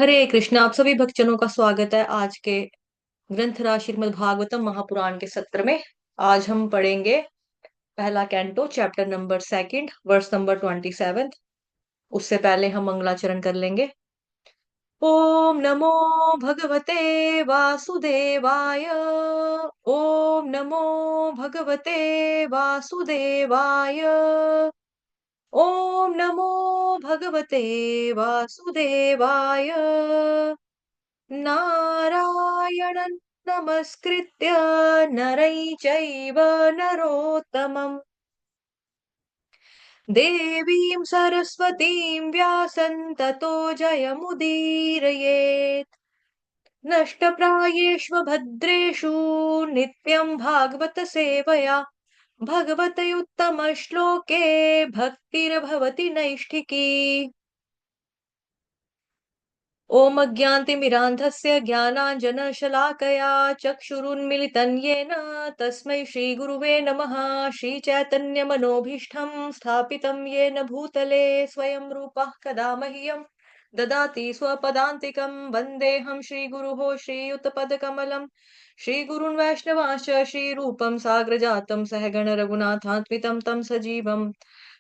हरे कृष्ण। आप सभी भक्तजनों का स्वागत है आज के ग्रंथराज श्रीमद् भागवतम महापुराण के सत्र में। आज हम पढ़ेंगे पहला canto, chapter number second, verse number 27। उससे पहले हम मंगलाचरण कर लेंगे। ओम नमो भगवते वासुदेवाय। ओम नमो भगवते वासुदेवाय। ओम नमो भगवते वासुदेवाय। नारायणं नमस्कृत्य नरै चैव नरोत्तमम् देवीं सरस्वतीं व्यासं ततो जयमुदीरयेत्। नष्टप्रायेष्व भद्रेषु नित्यं भागवत सेवया भगवतयुत्तमश्लोके भक्तिर्भवति नैष्ठिकी। ॐ अज्ञानतिमिरान्धस्य ज्ञानाञ्जनशलाकया चक्षुरुन्मिलितं येन तस्मै श्रीगुरुवे नमः। श्रीचैतन्यमनोभीष्टं स्थापितं येन भूतले स्वयं रूपः कदा मह्यं ददाति स्वपदान्तिकं। वन्देऽहं श्रीगुरुः श्रीयुतपदकमलं श्रीगुरून् वैष्णवांश्च श्रीरूपं साग्रजातं सहगण रघुनाथान्वितं तं सजीवम्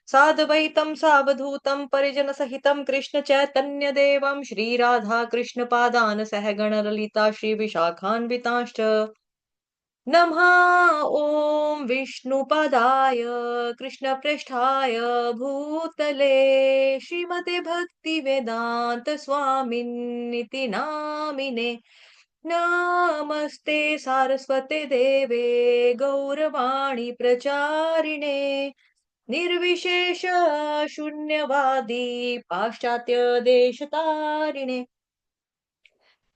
साद्वैतं सावधूतं परिजनसहितं कृष्ण चैतन्य देवं श्रीराधा कृष्ण पादान सहगण ललिता श्री विशाखान्वितांश्च नमः। ॐ विष्णुपदाय कृष्णप्रेष्ठाय भूतले श्रीमते भक्ति वेदांत स्वामिन्निति नामिने। नमस्ते सारस्वते देवे गौरवाणी प्रचारिणे निर्विशेष शून्यवादी पाश्चात्य देशतारिणे।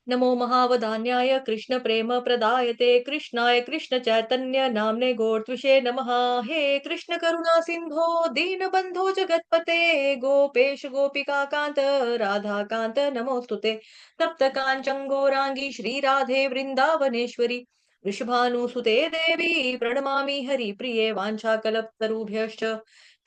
नमो महावदान्याय कृष्ण प्रेम प्रदायते कृष्णाय कृष्ण चैतन्य नाम्ने गोर्त्विषे नमः। हे कृष्ण करुणा सिंधो दीनबंधो जगत्पते गोपेश गोपिका कांत राधा कांत नमोस्तुते। तप्त कांचन गौरांगी श्री राधे वृंदावनेश्वरी वृषभानुसुते देवी प्रणमामि हरिप्रिये। वाञ्छाकल्पतरुभ्यश्च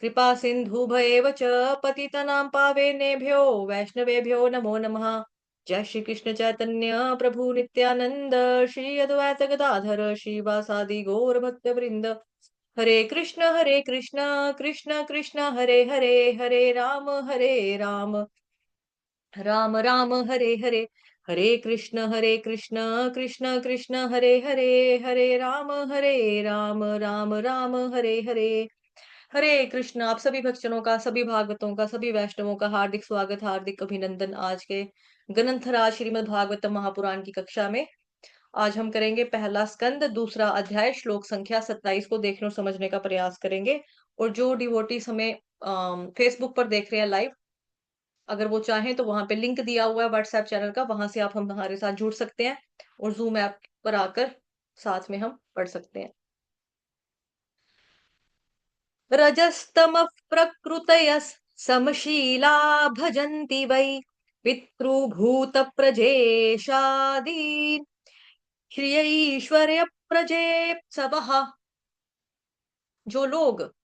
कृपा सिन्धुभ्येव च पतितनां पावनेभ्यो वैष्णवेभ्यो नमो नमः। जय श्री कृष्ण चैतन्य प्रभु नित्यानंद श्री अद्वैत गदाधर श्रीवासादि गौर भक्त वृंद। हरे कृष्ण कृष्ण कृष्ण हरे हरे, हरे राम राम राम हरे हरे। हरे कृष्ण कृष्ण कृष्ण हरे हरे, हरे राम राम राम हरे हरे। हरे कृष्ण। आप सभी भक्तजनों का, सभी भागवतों का, सभी वैष्णवों का हार्दिक स्वागत, हार्दिक अभिनंदन आज के ग्रंथराज श्रीमद् भागवतम महापुराण की कक्षा में। आज हम करेंगे पहला स्कंद, दूसरा अध्याय, श्लोक संख्या 27 को देखने और समझने का प्रयास करेंगे। और जो डिवोटीज हमें फेसबुक पर देख रहे हैं लाइव, अगर वो चाहें तो वहां पे लिंक दिया हुआ है व्हाट्सएप चैनल का, वहां से आप हमारे साथ जुड़ सकते हैं और जूम ऐप पर आकर साथ में हम पढ़ सकते हैं। रजस्तमः प्रकृतयः समशीला भजन्ति वै पितृभूतप्रजेशादीन् ह्यैश्वर्यप्रजेप्सवः। जो लोग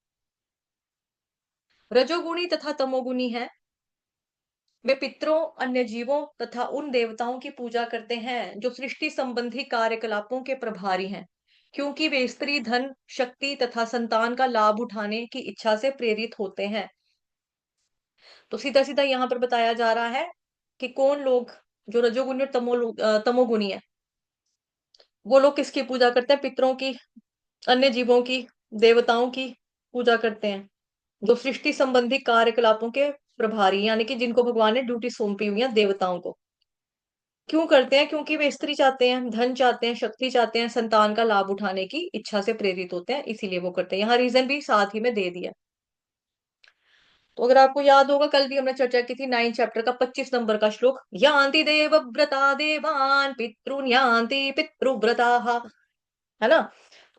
रजोगुणी तथा तमोगुणी हैं, वे पितरों, अन्य जीवों तथा उन देवताओं की पूजा करते हैं जो सृष्टि संबंधी कार्यकलापों के प्रभारी हैं, क्योंकि वे स्त्री धन, शक्ति तथा संतान का लाभ उठाने की इच्छा से प्रेरित होते हैं। तो सीधा सीधा यहाँ पर बताया जा रहा है कि कौन लोग जो रजोगुणी और तमोगुणी है, वो लोग किसकी पूजा करते हैं? पितरों की, अन्य जीवों की, देवताओं की पूजा करते हैं, जो सृष्टि संबंधी कार्यकलापों के प्रभारी, यानी कि जिनको भगवान ने ड्यूटी सौंपी हुई है देवताओं को। क्यों करते हैं? क्योंकि वे स्त्री चाहते हैं, धन चाहते हैं, शक्ति चाहते हैं, संतान का लाभ उठाने की इच्छा से प्रेरित होते हैं, इसीलिए वो करते हैं। यहाँ रीजन भी साथ ही में दे दिया। तो अगर आपको याद होगा, कल भी हमने चर्चा की थी 9 चैप्टर का 25 नंबर का श्लोक, यान्ति देवव्रता देवान पितॄन् यान्ति पितृव्रताः, है ना?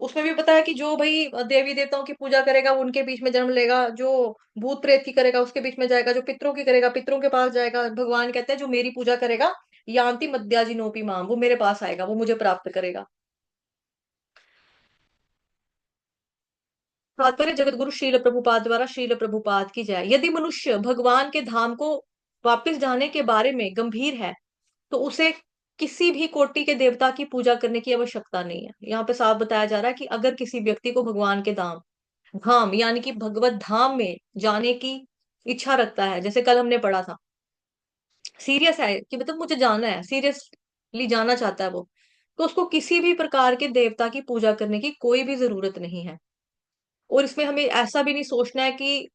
उसमें भी बताया कि जो भाई देवी देवताओं की पूजा करेगा वो उनके बीच में जन्म लेगा, जो भूत प्रेत की करेगा उसके बीच में जाएगा, जो पितरों की करेगा पितरों के पास जाएगा। भगवान कहते हैं जो मेरी पूजा करेगा यान्ति मद्याजिनोपि माम, वो मेरे पास आएगा, वो मुझे प्राप्त करेगा। तात्पर्य जगत गुरु श्रील प्रभुपाद द्वारा, श्रील प्रभुपाद की जय। यदि मनुष्य भगवान के धाम को वापस जाने के बारे में गंभीर है तो उसे किसी भी कोटि के देवता की पूजा करने की आवश्यकता नहीं है। यहाँ पे साफ बताया जा रहा है कि अगर किसी व्यक्ति को भगवान के धाम धाम यानी कि भगवत धाम में जाने की इच्छा रखता है, जैसे कल हमने पढ़ा था, सीरियस है कि मतलब मुझे जाना है, सीरियसली जाना चाहता है वो, तो उसको किसी भी प्रकार के देवता की पूजा करने की कोई भी जरूरत नहीं है। और इसमें हमें ऐसा भी नहीं सोचना है कि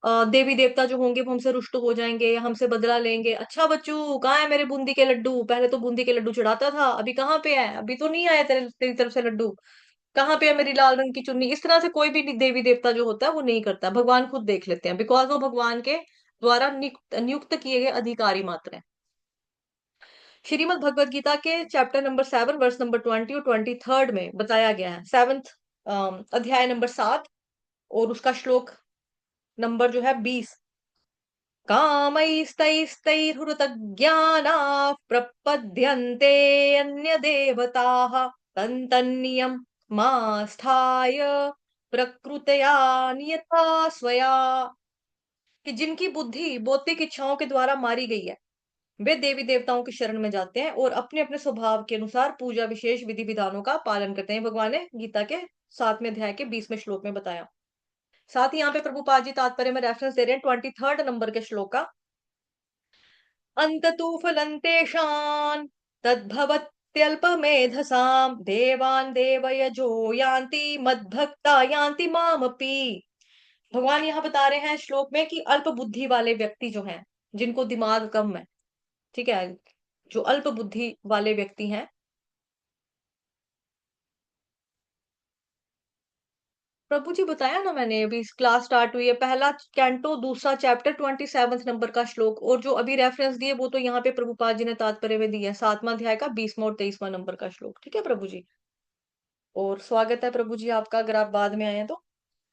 देवी देवता जो होंगे वो हमसे रुष्ट हो जाएंगे, हमसे बदला लेंगे। अच्छा बच्चू, कहाँ है मेरे बूंदी के लड्डू? पहले तो बूंदी के लड्डू चढ़ाता था, अभी कहाँ पे है? अभी तो नहीं आया तेरी तरफ से लड्डू। कहाँ पे है मेरी लाल रंग की चुन्नी? इस तरह से कोई भी देवी देवता जो होता है वो नहीं करता, भगवान खुद देख लेते हैं, बिकॉज वो भगवान के द्वारा नियुक्त नियुक्त किए गए अधिकारी मात्र हैं। श्रीमद् भगवत गीता के चैप्टर नंबर 7 वर्स नंबर 20 और 23 में बताया गया है, सेवंथ अध्याय नंबर 7 और उसका श्लोक नंबर जो है 20। कामैस्तैस्तैर्हृतज्ञानाः प्रपद्यन्ते अन्य देवताः तन्तन्नियं मास्थाय प्रकृतया नियता स्वया। कि जिनकी बुद्धि भौतिक इच्छाओं के द्वारा मारी गई है, वे देवी देवताओं की शरण में जाते हैं और अपने अपने स्वभाव के अनुसार पूजा विशेष विधि विधानों का पालन करते हैं। भगवान ने गीता के 7वें अध्याय के 20वें श्लोक में बताया। साथ ही यहाँ पे प्रभुपाद जी तात्पर्य में रेफरेंस दे रहे हैं 23 नंबर के श्लोक का। अंततु फलन्तेषां तद्भवत्यल्पमेधसाम् देवान् देवयजो यान्ति मद्भक्ता यान्ति मामपि। भगवान यहाँ बता रहे हैं श्लोक में कि अल्प बुद्धि वाले व्यक्ति जो हैं, जिनको दिमाग कम है, ठीक है, जो अल्प बुद्धि वाले व्यक्ति हैं। प्रभु जी बताया ना मैंने, अभी क्लास स्टार्ट हुई है, पहला कैंटो दूसरा चैप्टर 27 नंबर का श्लोक, और जो अभी रेफरेंस दिए वो तो यहाँ पे प्रभुपाद जी ने तात्पर्य में दिया है, 7वां अध्याय का 20वां और 23वां नंबर का श्लोक। ठीक है प्रभु जी। और स्वागत है प्रभु जी आपका, अगर आप बाद में आए हैं तो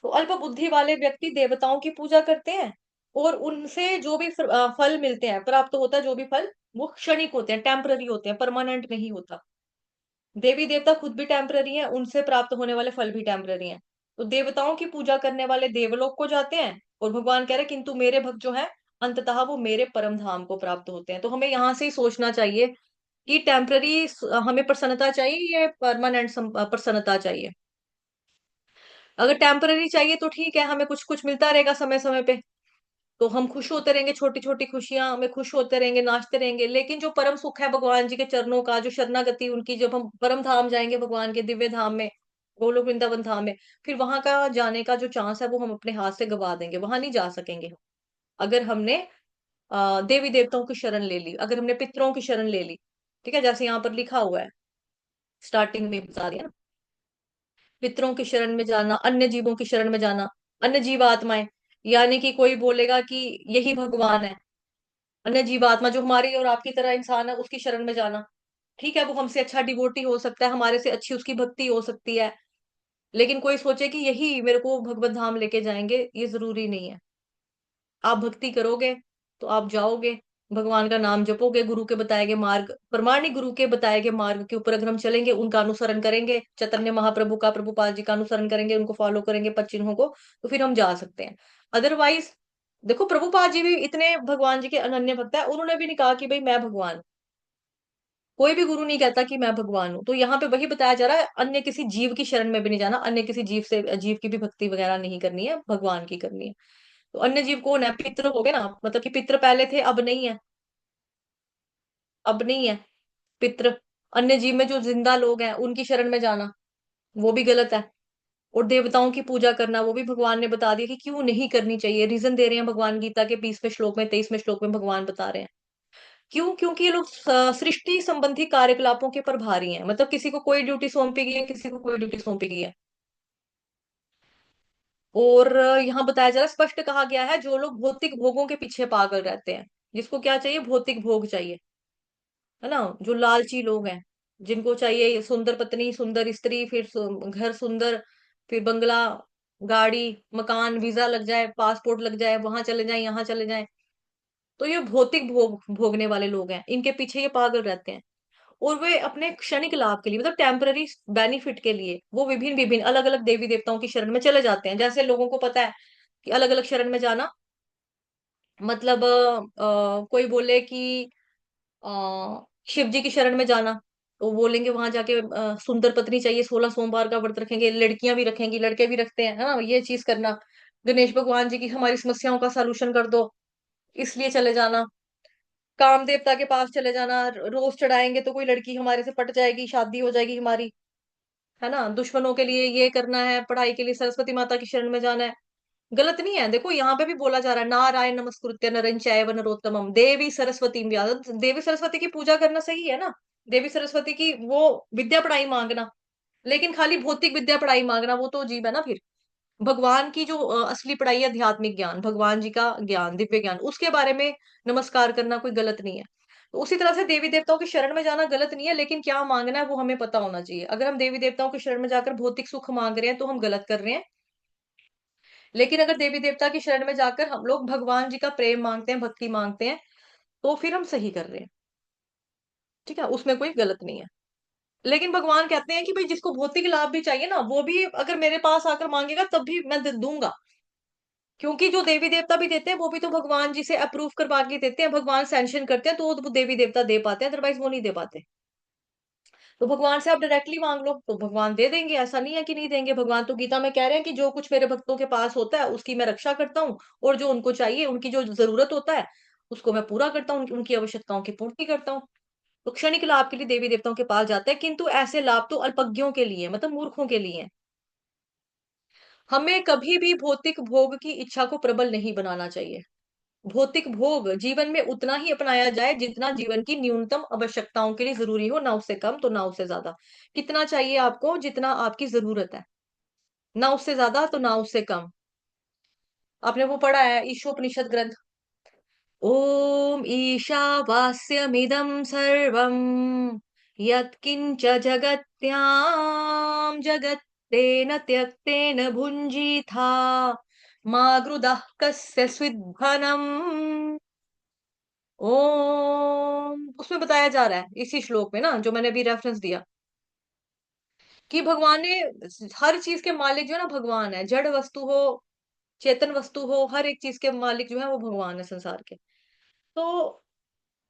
अल्प बुद्धि वाले व्यक्ति देवताओं की पूजा करते हैं और उनसे जो भी फल मिलते हैं, प्राप्त होता है जो भी फल, वो क्षणिक होते हैं, टेम्पररी होते हैं, परमानेंट नहीं होता। देवी देवता खुद भी टेम्पररी हैं, उनसे प्राप्त होने वाले फल भी टेम्पररी हैं। तो देवताओं की पूजा करने वाले देवलोक को जाते हैं, और भगवान कह रहे हैं किंतु मेरे भक्त जो है अंततः वो मेरे परम धाम को प्राप्त होते हैं। तो हमें यहाँ से ही सोचना चाहिए कि टेम्पररी हमें प्रसन्नता चाहिए या परमानेंट प्रसन्नता चाहिए। अगर टेम्पररी चाहिए तो ठीक है, हमें कुछ कुछ मिलता रहेगा समय समय पे, तो हम खुश होते रहेंगे, छोटी छोटी खुशियां में खुश होते रहेंगे, नाचते रहेंगे। लेकिन जो परम सुख है भगवान जी के चरणों का, जो शरणागति उनकी, जब हम परम धाम जाएंगे भगवान के दिव्य धाम में, गोलोक वृंदावन धाम में, फिर वहां का जाने का जो चांस है वो हम अपने हाथ से गवा देंगे, वहां नहीं जा सकेंगे। अगर हमने देवी देवताओं की शरण ले ली, अगर हमने पितरों की शरण ले ली, ठीक है, जैसे यहाँ पर लिखा हुआ है, स्टार्टिंग में बता दिया ना, पितरों की शरण में जाना, अन्य जीवों की शरण में जाना, अन्य जीव आत्माएं, यानी कि कोई बोलेगा कि यही भगवान है, अन्य जीवात्मा जो हमारी और आपकी तरह इंसान है उसकी शरण में जाना, ठीक है, वो हमसे अच्छा डिवोटी हो सकता है, हमारे से अच्छी उसकी भक्ति हो सकती है। लेकिन कोई सोचे कि यही मेरे को भगवत धाम लेके जाएंगे, ये जरूरी नहीं है। आप भक्ति करोगे तो आप जाओगे, भगवान का नाम जपोगे, गुरु के बताए गए मार्ग, प्रमाणिक गुरु के बताए गए मार्ग के ऊपर अगर हम चलेंगे, उनका अनुसरण करेंगे, चैतन्य महाप्रभु का, प्रभुपाद जी का अनुसरण करेंगे, उनको फॉलो करेंगे पद चिन्हों को, तो फिर हम जा सकते हैं। अदरवाइज देखो, प्रभुपाद जी भी इतने भगवान जी के अनन्य भक्त है, उन्होंने भी नहीं कहा कि भाई मैं भगवान हूं। कोई भी गुरु नहीं कहता कि मैं भगवान हूं। तो यहाँ पे वही बताया जा रहा है, अन्य किसी जीव की शरण में भी नहीं जाना, अन्य किसी जीव की भी भक्ति वगैरह नहीं करनी है, भगवान की करनी है। तो अन्य जीव कौन है? पितृ हो गए ना, मतलब कि पितृ पहले थे अब नहीं है, अब नहीं है पितृ। अन्य जीव में जो जिंदा लोग हैं उनकी शरण में जाना वो भी गलत है। और देवताओं की पूजा करना वो भी भगवान ने बता दिया कि क्यों नहीं करनी चाहिए, रीजन दे रहे हैं भगवान गीता के 20वें श्लोक में, 23वें श्लोक में भगवान बता रहे हैं। क्यों? क्योंकि ये लोग सृष्टि संबंधी कार्यकलापों के प्रभारी हैं, मतलब किसी को कोई ड्यूटी सौंपी गई है, किसी को कोई ड्यूटी सौंपी गई है। और यहाँ बताया जा रहा है, स्पष्ट कहा गया है, जो लोग भौतिक भोगों के पीछे पागल रहते हैं, जिसको क्या चाहिए? भौतिक भोग चाहिए, है ना, जो लालची लोग हैं, जिनको चाहिए सुंदर पत्नी, सुंदर स्त्री, फिर घर सुंदर, फिर बंगला, गाड़ी, मकान, वीजा लग जाए, पासपोर्ट लग जाए, वहां चले जाए, यहाँ चले जाए। तो ये भौतिक भोग भोगने वाले लोग हैं, इनके पीछे ये पागल रहते हैं। और वे अपने क्षणिक लाभ के लिए, मतलब टेम्पररी बेनिफिट के लिए, वो विभिन्न विभिन्न अलग अलग देवी देवताओं की शरण में चले जाते हैं। जैसे लोगों को पता है कि अलग अलग शरण में जाना, मतलब कोई बोले कि शिव जी की शरण में जाना, तो बोलेंगे वहां जाके सुंदर पत्नी चाहिए, 16 सोमवार का व्रत रखेंगे, लड़कियां भी रखेंगी, लड़के भी रखते हैं, है ना, ये चीज करना। गणेश भगवान जी की हमारी समस्याओं का सॉल्यूशन कर दो, इसलिए चले जाना। काम देवता के पास चले जाना, रोज चढ़ाएंगे तो कोई लड़की हमारे से पट जाएगी, शादी हो जाएगी हमारी, है ना। दुश्मनों के लिए ये करना है, पढ़ाई के लिए सरस्वती माता की शरण में जाना है। गलत नहीं है, देखो यहाँ पे भी बोला जा रहा है, नारायण नमस्कृत्य नरं चैव नरोत्तमम देवी सरस्वती देवी सरस्वती की पूजा करना सही है ना। देवी सरस्वती की वो विद्या पढ़ाई मांगना, लेकिन खाली भौतिक विद्या पढ़ाई मांगना वो तो अजीब है ना फिर। भगवान की जो असली पढ़ाई है, आध्यात्मिक ज्ञान, भगवान जी का ज्ञान, दिव्य ज्ञान, उसके बारे में नमस्कार करना कोई गलत नहीं है। तो उसी तरह से देवी देवताओं की शरण में जाना गलत नहीं है, लेकिन क्या मांगना है वो हमें पता होना चाहिए। अगर हम देवी देवताओं की शरण में जाकर भौतिक सुख मांग रहे हैं तो हम गलत कर रहे हैं। लेकिन अगर देवी देवता की शरण में जाकर हम लोग भगवान जी का प्रेम मांगते हैं, भक्ति मांगते हैं, तो फिर हम सही कर रहे हैं। ठीक है, उसमें कोई गलत नहीं है। लेकिन भगवान कहते हैं कि भाई जिसको भौतिक लाभ भी चाहिए ना, वो भी अगर मेरे पास आकर मांगेगा तब भी मैं दूंगा। क्योंकि जो देवी देवता भी देते हैं वो भी तो भगवान जी से अप्रूव करवा के देते हैं, भगवान सैंक्शन करते हैं, तो वो देवी देवता दे पाते हैं, अदरवाइज वो नहीं दे पाते। तो भगवान से आप डायरेक्टली मांग लो तो भगवान दे देंगे, ऐसा नहीं है कि नहीं देंगे। भगवान तो गीता में कह रहे हैं कि जो कुछ मेरे भक्तों के पास होता है उसकी मैं रक्षा करता हूँ, और जो उनको चाहिए, उनकी जो जरूरत होता है उसको मैं पूरा करता हूँ, उनकी आवश्यकताओं की पूर्ति करता हूँ। तो क्षणिक लाभ के लिए देवी देवताओं के पास जाते हैं, किंतु ऐसे लाभ तो अल्पज्ञों के लिए, मतलब मूर्खों के लिए है। हमें कभी भी भौतिक भोग की इच्छा को प्रबल नहीं बनाना चाहिए। भौतिक भोग जीवन में उतना ही अपनाया जाए जितना जीवन की न्यूनतम आवश्यकताओं के लिए जरूरी हो, ना उससे कम तो ना उससे ज्यादा। कितना चाहिए आपको, जितना आपकी जरूरत है, ना उससे ज्यादा तो ना उससे कम। आपने वो पढ़ा है ईशोपनिषद ग्रंथ, ओम ईशावास्यमिदं सर्वम् यत्किंच जगत्यां जगत्तेन त्यक्तेन भुञ्जीथा मा गृधः कस्य स्विद्घनम्। ओम, उसमें बताया जा रहा है इसी श्लोक में ना, जो मैंने अभी रेफरेंस दिया, कि भगवान ने, हर चीज के मालिक जो है ना भगवान है, जड़ वस्तु हो, चेतन वस्तु हो, हर एक चीज के मालिक जो है वो भगवान है संसार के। तो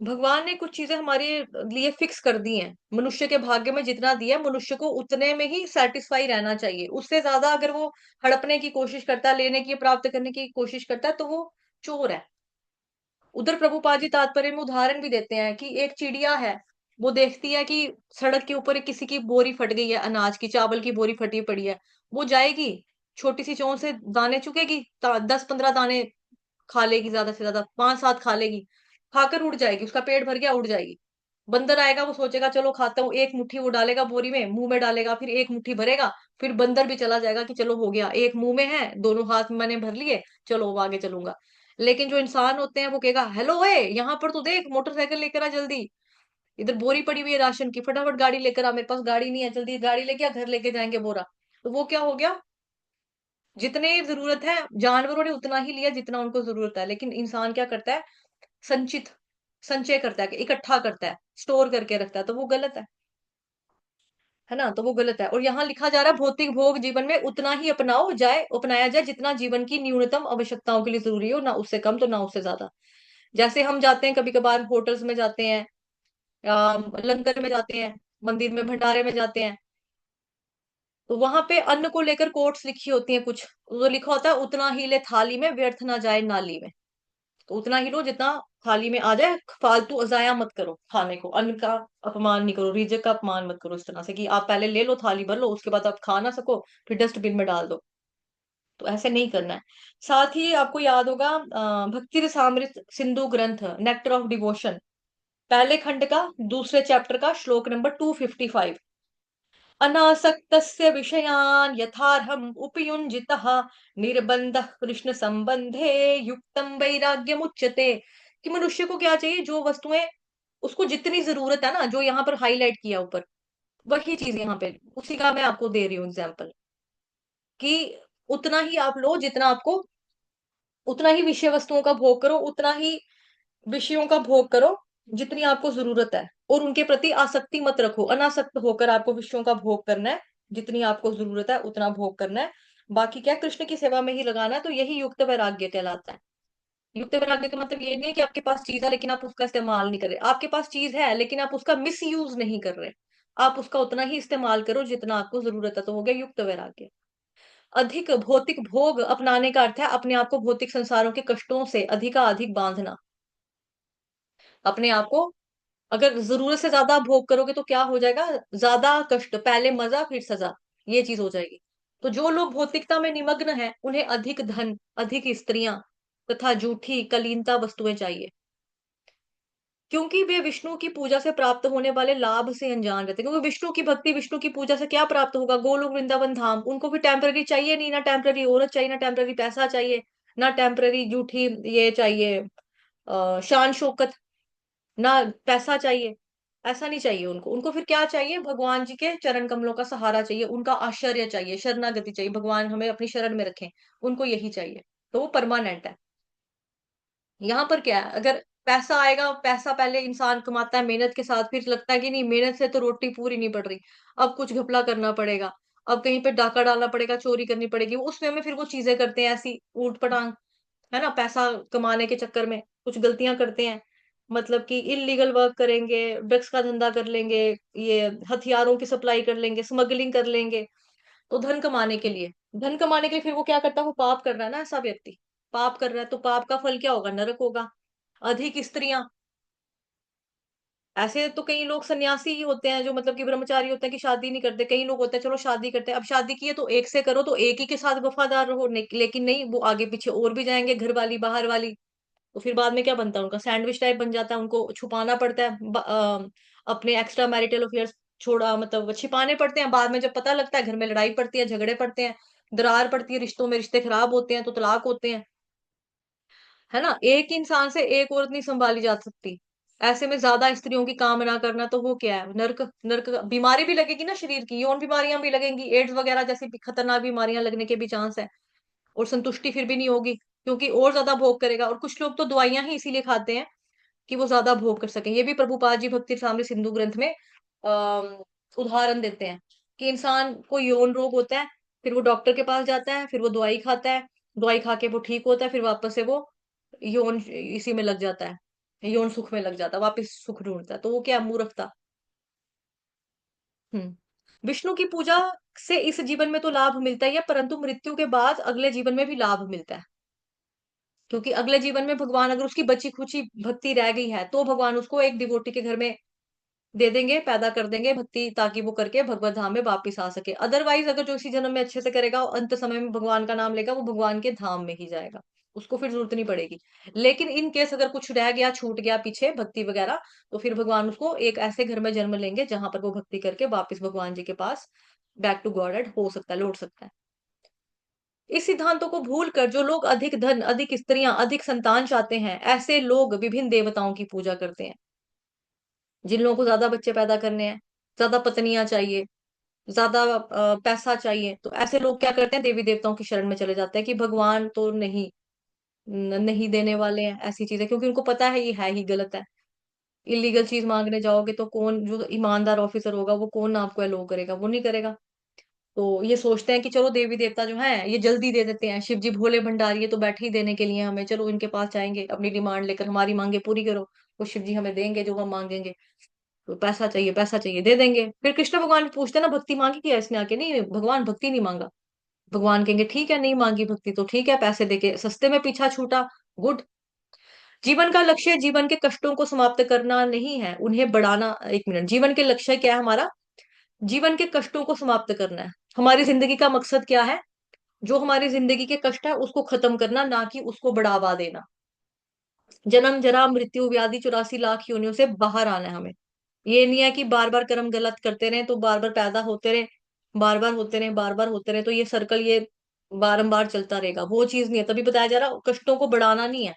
भगवान ने कुछ चीजें हमारे लिए फिक्स कर दी हैं, मनुष्य के भाग्य में जितना दिया है मनुष्य को उतने में ही सेटिस्फाई रहना चाहिए। उससे ज्यादा अगर वो हड़पने की कोशिश करता है, लेने की, प्राप्त करने की कोशिश करता है, तो वो चोर है। उधर प्रभुपाद जी तात्पर्य में उदाहरण भी देते हैं कि एक चिड़िया है, वो देखती है कि सड़क के ऊपर एक किसी की बोरी फट गई है, अनाज की, चावल की बोरी फटी पड़ी है। वो जाएगी, छोटी सी चोंच से दाने चुकेगी, 10-15 दाने खा लेगी, ज्यादा से ज्यादा 5-7 खा लेगी, खाकर उड़ जाएगी, उसका पेट भर गया, उड़ जाएगी। बंदर आएगा, वो सोचेगा चलो खाता हूँ, एक मुट्ठी वो डालेगा बोरी में, मुंह में डालेगा, फिर एक मुट्ठी भरेगा, फिर बंदर भी चला जाएगा कि चलो हो गया, एक मुंह में है, दोनों हाथ में मैंने भर लिए, चलो अब आगे चलूंगा। लेकिन जो इंसान होते हैं वो कहेगा, हेलो ए, यहाँ पर तो देख, मोटरसाइकिल लेकर आ जल्दी, इधर बोरी पड़ी हुई है राशन की, फटाफट गाड़ी लेकर आ, मेरे पास गाड़ी नहीं है, जल्दी गाड़ी लेके आ, घर लेके जाएंगे बोरा। तो वो क्या हो गया, जितने जरूरत है जानवरों ने उतना ही लिया जितना उनको जरूरत है, लेकिन इंसान क्या करता है, संचित, संचय करता है, इकट्ठा करता है, स्टोर करके रखता है, तो वो गलत है ना। तो वो गलत है। और यहाँ लिखा जा रहा है भौतिक भोग जीवन में उतना ही अपनाया जाए जितना जीवन की न्यूनतम आवश्यकताओं के लिए जरूरी हो, ना उससे कम तो ना उससे ज्यादा। जैसे हम जाते हैं कभी कभार होटल्स में जाते हैं, लंगर में जाते हैं, मंदिर में भंडारे में जाते हैं, तो वहां पे अन्न को लेकर कोट्स लिखी होती हैं कुछ, तो लिखा होता है उतना ही ले थाली में, व्यर्थ ना जाए नाली में। तो उतना ही लो जितना थाली में आ जाए, फालतू अजाया मत करो खाने को, अन्न का अपमान नहीं करो, रिजक का अपमान मत करो इस तरह से कि आप पहले ले लो, थाली भर लो, उसके बाद आप खा ना सको, फिर डस्टबिन में डाल दो। तो ऐसे नहीं करना है। साथ ही आपको याद होगा भक्ति रसामृत सिंधु ग्रंथ, नेक्टर ऑफ डिवोशन, पहले खंड का दूसरे चैप्टर का श्लोक नंबर 255, अनासक्तस्य विषयान् यथार्हम् उपयुञ्जितः निर्बन्धः कृष्ण संबंधे युक्तम वैराग्यमुच्यते। कि मनुष्य को क्या चाहिए, जो वस्तुएं उसको जितनी जरूरत है ना, जो यहाँ पर हाईलाइट किया ऊपर, वही चीज यहाँ पे उसी का मैं आपको दे रही हूँ एग्जाम्पल, कि उतना ही आप लो जितना आपको, उतना ही विषय वस्तुओं का भोग करो, उतना ही विषयों का भोग करो जितनी आपको जरूरत है, और उनके प्रति आसक्ति मत रखो, अनासक्त होकर आपको विषयों का भोग करना है, जितनी आपको जरूरत है उतना भोग करना है। बाकी क्या, कृष्ण की सेवा में ही लगाना है, तो यही युक्त वैराग्य कहलाता है। युक्त वैराग्य का मतलब ये नहीं है कि आपके पास चीज है लेकिन आप उसका इस्तेमाल नहीं कर रहे। आपके पास चीज है लेकिन आप उसका मिस यूज नहीं कर रहे। आप उसका उतना ही इस्तेमाल करो जितना आपको जरूरत है, तो हो गया युक्त वैराग्य। अधिक भौतिक भोग अपनाने का अर्थ है अपने आप को भौतिक संसारों के कष्टों से अधिकाधिक बांधना। अपने आप को, अगर जरूरत से ज्यादा भोग करोगे तो क्या हो जाएगा? ज्यादा कष्ट, पहले मजा फिर सजा, ये चीज हो जाएगी। तो जो लोग भौतिकता में निमग्न हैं उन्हें अधिक धन, अधिक स्त्रियां तथा झूठी कलीनता वस्तुएं चाहिए, क्योंकि वे विष्णु की पूजा से प्राप्त होने वाले लाभ से अनजान रहते हैं। क्योंकि विष्णु की भक्ति, विष्णु की पूजा से क्या प्राप्त होगा? गोलोक वृंदावन धाम। उनको भी टेम्पररी चाहिए नहीं, ना टेम्पररी औरत चाहिए, ना टेम्पररी पैसा चाहिए, ना टेम्पररी झूठी ये चाहिए शान शौकत, ना पैसा चाहिए। ऐसा नहीं चाहिए उनको। उनको फिर क्या चाहिए? भगवान जी के चरण कमलों का सहारा चाहिए, उनका आश्चर्य चाहिए, शरणागति चाहिए, भगवान हमें अपनी शरण में रखें, उनको यही चाहिए। तो वो परमानेंट है। यहाँ पर क्या है? अगर पैसा आएगा, पैसा पहले इंसान कमाता है मेहनत के साथ, फिर लगता है कि नहीं मेहनत से तो रोटी पूरी नहीं पड़ रही, अब कुछ घपला करना पड़ेगा, अब कहीं पे डाका डालना पड़ेगा, चोरी करनी पड़ेगी, उसमें में फिर वो चीजें करते हैं ऐसी ऊट पटांग, है ना, पैसा कमाने के चक्कर में कुछ गलतियां करते हैं। मतलब कि इलीगल वर्क करेंगे, ड्रग्स का धंधा कर लेंगे, ये हथियारों की सप्लाई कर लेंगे, स्मगलिंग कर लेंगे, तो धन कमाने के लिए, धन कमाने के लिए फिर वो क्या करता है? वो पाप कर रहा है ना ऐसा व्यक्ति, पाप कर रहा है, तो पाप का फल क्या होगा? नरक होगा। अधिक स्त्रियां, ऐसे तो कई लोग सन्यासी ही होते हैं जो मतलब कि ब्रह्मचारी होते हैं कि शादी नहीं करते। कई लोग होते हैं चलो शादी करते हैं, अब शादी की है तो एक से करो, तो एक ही के साथ वफादार रहो, लेकिन नहीं, वो आगे पीछे और भी जाएंगे, घर वाली बाहर वाली। तो फिर बाद में क्या बनता है? उनका सैंडविच टाइप बन जाता है, उनको छुपाना पड़ता है, अपने एक्स्ट्रा मैरिटल अफेयर्स छोड़ा मतलब छिपाने पड़ते हैं। बाद में जब पता लगता है घर में लड़ाई पड़ती है, झगड़े पड़ते हैं, दरार पड़ती है, रिश्तों में रिश्ते खराब होते हैं, तो तलाक होते हैं, है ना। एक इंसान से एक औरत नहीं संभाली जा सकती। ऐसे में ज्यादा स्त्रियों की कामना करना तो वो क्या है? नर्क। नर्क, बीमारी भी लगेगी ना शरीर की, यौन बीमारियां भी लगेंगी, एड्स वगैरह जैसी खतरनाक बीमारियां लगने के भी चांस है। और संतुष्टि फिर भी नहीं होगी, क्योंकि और ज्यादा भोग करेगा। और कुछ लोग तो दवाइयां ही इसीलिए खाते हैं कि वो ज्यादा भोग कर सकें। ये भी प्रभुपाद जी भक्ति सामने सिंधु ग्रंथ में उदाहरण देते हैं कि इंसान को यौन रोग होता है, फिर वो डॉक्टर के पास जाता है, फिर वो दवाई खाता है, दवाई खा के वो ठीक होता है, फिर वापस से वो यौन इसी में लग जाता है, यौन सुख में लग जाता है, वापस सुख ढूंढता है। तो वो क्या मूर्खता। हम्म। विष्णु की पूजा से इस जीवन में तो लाभ मिलता ही है, परंतु मृत्यु के बाद अगले जीवन में भी लाभ मिलता है। क्योंकि अगले जीवन में भगवान, अगर उसकी बची खुची भक्ति रह गई है, तो भगवान उसको एक डिवोटी के घर में दे देंगे, पैदा कर देंगे भक्ति, ताकि वो करके भगवत धाम में वापिस आ सके। अदरवाइज अगर जो इसी जन्म में अच्छे से करेगा, अंत समय में भगवान का नाम लेगा, वो भगवान के धाम में ही जाएगा, उसको फिर जरूरत नहीं पड़ेगी। लेकिन इन केस अगर कुछ रह गया, छूट गया पीछे भक्ति वगैरह, तो फिर भगवान उसको एक ऐसे घर में जन्म लेंगे जहां पर वो भक्ति करके वापिस भगवान जी के पास बैक टू गॉड हो सकता है, लौट सकता है। इस सिद्धांतों को भूलकर जो लोग अधिक धन, अधिक स्त्रियां, अधिक संतान चाहते हैं, ऐसे लोग विभिन्न देवताओं की पूजा करते हैं। जिन लोगों को ज्यादा बच्चे पैदा करने हैं, ज्यादा पत्नियां चाहिए, ज्यादा पैसा चाहिए, तो ऐसे लोग क्या करते हैं? देवी देवताओं की शरण में चले जाते हैं कि भगवान तो नहीं, नहीं देने वाले हैं ऐसी चीजें, क्योंकि उनको पता है ये है ही गलत है। इलीगल चीज मांगने जाओगे तो कौन, जो ईमानदार ऑफिसर होगा वो कौन आपको अलो करेगा? वो नहीं करेगा। तो ये सोचते हैं कि चलो देवी देवता जो है ये जल्दी दे देते हैं, शिव जी भोले भंडारी है तो बैठे ही देने के लिए हमें, चलो इनके पास जाएंगे अपनी डिमांड लेकर, हमारी मांगे पूरी करो, तो शिव जी हमें देंगे जो हम मांगेंगे। तो पैसा चाहिए, पैसा चाहिए, दे देंगे। फिर कृष्ण भगवान भी पूछते हैं ना, भक्ति मांगी क्या इसने आके? नहीं भगवान, भक्ति नहीं मांगा। भगवान कहेंगे ठीक है, नहीं मांगी भक्ति तो ठीक है, पैसे देके सस्ते में पीछा छूटा, गुड। जीवन का लक्ष्य जीवन के कष्टों को समाप्त करना नहीं है, उन्हें बढ़ाना। एक मिनट, जीवन के लक्ष्य क्या है हमारा? जीवन के कष्टों को समाप्त करना है। हमारी जिंदगी का मकसद क्या है? जो हमारी जिंदगी के कष्ट है उसको खत्म करना, ना कि उसको बढ़ावा देना। जन्म जरा मृत्यु व्याधि 84 लाख योनियों से बाहर आना है हमें। ये नहीं है कि बार बार कर्म गलत करते रहे तो बार बार पैदा होते रहे, बार बार होते रहे, बार बार होते रहे, तो ये सर्कल ये बारंबार चलता रहेगा। वो चीज नहीं है। तभी बताया जा रहा कष्टों को बढ़ाना नहीं है,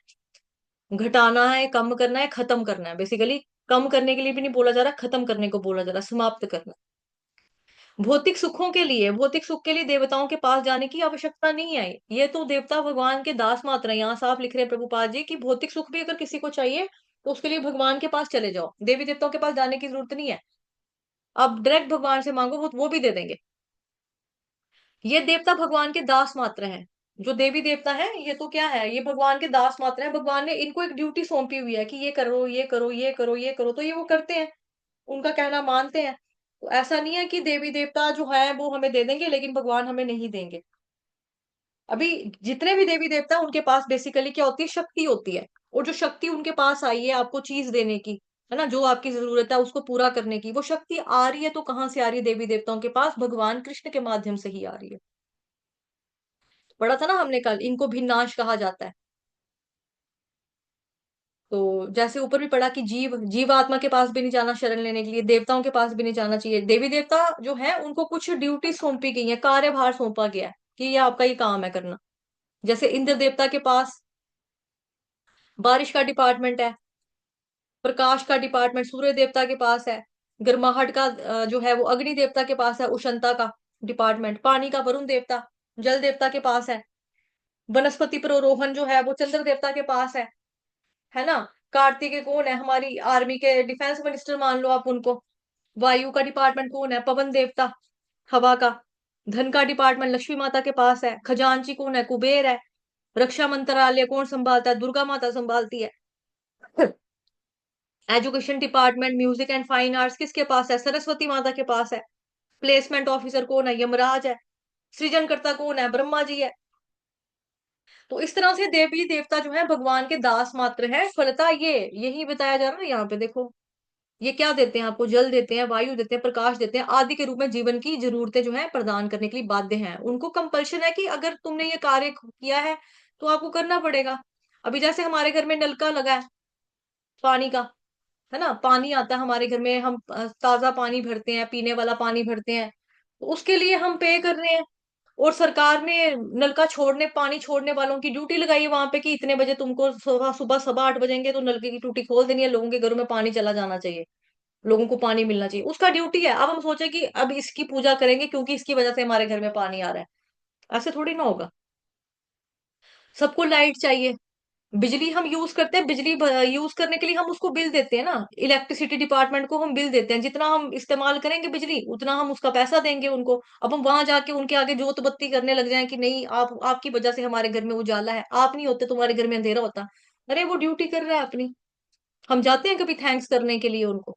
घटाना है, कम करना है, खत्म करना है बेसिकली। कम करने के लिए भी नहीं बोला जा रहा, खत्म करने को बोला जा रहा, समाप्त करना। भौतिक सुखों के लिए, भौतिक सुख के लिए देवताओं के पास जाने की आवश्यकता नहीं है। ये तो देवता भगवान के दास मात्र हैं। यहाँ साफ लिख रहे हैं प्रभुपाद जी की भौतिक सुख भी अगर किसी को चाहिए तो उसके लिए भगवान के पास चले जाओ, देवी देवताओं के पास जाने की जरूरत नहीं है। आप डायरेक्ट भगवान से मांगो, वो भी दे देंगे। ये देवता भगवान के दास मात्र हैं। जो देवी देवता है ये तो क्या है, ये भगवान के दास मात्र है। भगवान ने इनको एक ड्यूटी सौंपी हुई है कि ये करो, ये करो, ये करो, ये करो, तो ये वो करते हैं, उनका कहना मानते हैं। तो ऐसा नहीं है कि देवी देवता जो है वो हमें दे देंगे लेकिन भगवान हमें नहीं देंगे। अभी जितने भी देवी देवता हैं, उनके पास बेसिकली क्या होती है, शक्ति होती है। और जो शक्ति उनके पास आई है आपको चीज देने की, है ना, जो आपकी जरूरत है उसको पूरा करने की, वो शक्ति आ रही है तो कहाँ से आ रही है, देवी देवताओं के पास भगवान कृष्ण के माध्यम से ही आ रही है। पढ़ा था ना हमने कल, इनको भिन्नाश कहा जाता है। तो जैसे ऊपर भी पढ़ा कि जीव आत्मा के पास भी नहीं जाना शरण लेने के लिए, देवताओं के पास भी नहीं जाना चाहिए। देवी देवता जो है उनको कुछ ड्यूटी सौंपी गई है, कार्यभार सौंपा गया है कि ये आपका ही काम है करना। जैसे इंद्र देवता के पास बारिश का डिपार्टमेंट है, प्रकाश का डिपार्टमेंट सूर्य देवता के पास है, गर्माहट का जो है वो अग्नि देवता के पास है, उष्णता का डिपार्टमेंट पानी का वरुण देवता, जल देवता के पास वनस्पति प्रोरोहण जो है वो चंद्र देवता के पास है ना। कार्तिकेय कौन है, हमारी आर्मी के डिफेंस मिनिस्टर मान लो आप उनको। वायु का डिपार्टमेंट कौन है, पवन देवता, हवा का। धन का डिपार्टमेंट लक्ष्मी माता के पास है, खजांची कौन है, कुबेर है। रक्षा मंत्रालय कौन संभालता है, दुर्गा माता संभालती है। Education department music and fine arts किसके पास है, सरस्वती माता के पास है। प्लेसमेंट ऑफिसर कौन है, यमराज है। सृजनकर्ता कौन है, ब्रह्मा जी है। तो इस तरह से देवी देवता जो है भगवान के दास मात्र है। फलता ये यही बताया जा रहा है यहाँ पे, देखो ये क्या देते हैं आपको, जल देते हैं, वायु देते हैं, प्रकाश देते हैं, आदि के रूप में जीवन की जरूरतें जो है प्रदान करने के लिए बाध्य हैं। उनको कंपल्शन है कि अगर तुमने ये कार्य किया है तो आपको करना पड़ेगा। अभी जैसे हमारे घर में नलका लगा है पानी का, है ना, पानी आता है हमारे घर में, हम ताजा पानी भरते हैं, पीने वाला पानी भरते हैं, तो उसके लिए हम पे कर रहे हैं। और सरकार ने नलका छोड़ने, पानी छोड़ने वालों की ड्यूटी लगाई है वहां पे कि इतने बजे तुमको सुबह सुबह 8:15 बजेंगे तो नलके की टूटी खोल देनी है, लोगों के घरों में पानी चला जाना चाहिए, लोगों को पानी मिलना चाहिए, उसका ड्यूटी है। अब हम सोचे कि अब इसकी पूजा करेंगे क्योंकि इसकी वजह से हमारे घर में पानी आ रहा है, ऐसे थोड़ी ना होगा। सबको लाइट चाहिए, बिजली हम यूज करते हैं, बिजली यूज करने के लिए हम उसको बिल देते हैं ना, इलेक्ट्रिसिटी डिपार्टमेंट को हम बिल देते हैं, जितना हम इस्तेमाल करेंगे बिजली उतना हम उसका पैसा देंगे उनको। अब हम वहां जाके उनके आगे जोत बत्ती करने लग जाएं कि नहीं आप, आपकी वजह से हमारे घर में उजाला है, आप नहीं होते तुम्हारे घर में अंधेरा होता। अरे वो ड्यूटी कर रहा है अपनी। हम जाते हैं कभी थैंक्स करने के लिए उनको।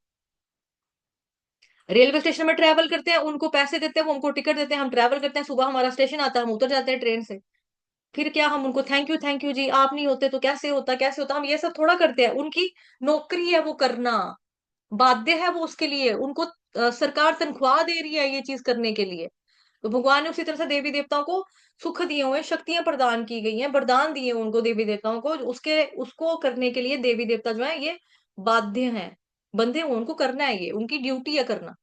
रेलवे स्टेशन में ट्रेवल करते हैं, उनको पैसे देते हैं, वो हमको टिकट देते हैं, हम ट्रेवल करते हैं, सुबह हमारा स्टेशन आता है, हम उतर जाते हैं ट्रेन से। फिर क्या हम उनको थैंक यू जी, आप नहीं होते तो कैसे होता, कैसे होता, हम ये सब थोड़ा करते हैं। उनकी नौकरी है वो करना, बाध्य है वो उसके लिए, उनको सरकार तनख्वाह दे रही है ये चीज करने के लिए। तो भगवान ने उसी तरह से देवी देवताओं को सुख दिए हुए, शक्तियां प्रदान की गई हैं, वरदान दिए हैं उनको देवी देवताओं को, उसके उसको करने के लिए देवी देवता जो है ये बाध्य हैं, बंधे हुए, उनको करना है, ये उनकी ड्यूटी है करना।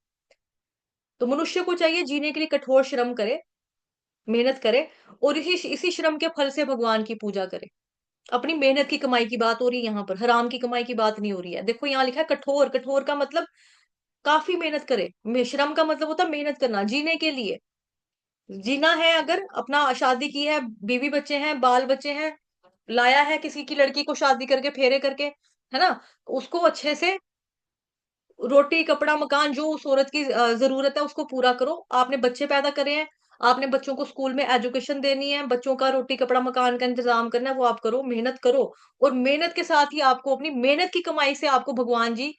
तो मनुष्य को चाहिए जीने के लिए कठोर श्रम करे, मेहनत करे, और इसी इसी श्रम के फल से भगवान की पूजा करे। अपनी मेहनत की कमाई की बात हो रही है यहाँ पर, हराम की कमाई की बात नहीं हो रही है। देखो यहाँ लिखा है कठोर, कठोर का मतलब काफी मेहनत करे, श्रम का मतलब होता है मेहनत करना जीने के लिए। जीना है, अगर अपना शादी की है, बीवी बच्चे हैं, बाल बच्चे हैं, लाया है किसी की लड़की को शादी करके फेरे करके, है ना, उसको अच्छे से रोटी कपड़ा मकान जो उस औरत की जरूरत है उसको पूरा करो। आपने बच्चे पैदा करे हैं, आपने बच्चों को स्कूल में एजुकेशन देनी है, बच्चों का रोटी कपड़ा मकान का इंतजाम करना है, वो आप करो, मेहनत करो। और मेहनत के साथ ही आपको अपनी मेहनत की कमाई से आपको भगवान जी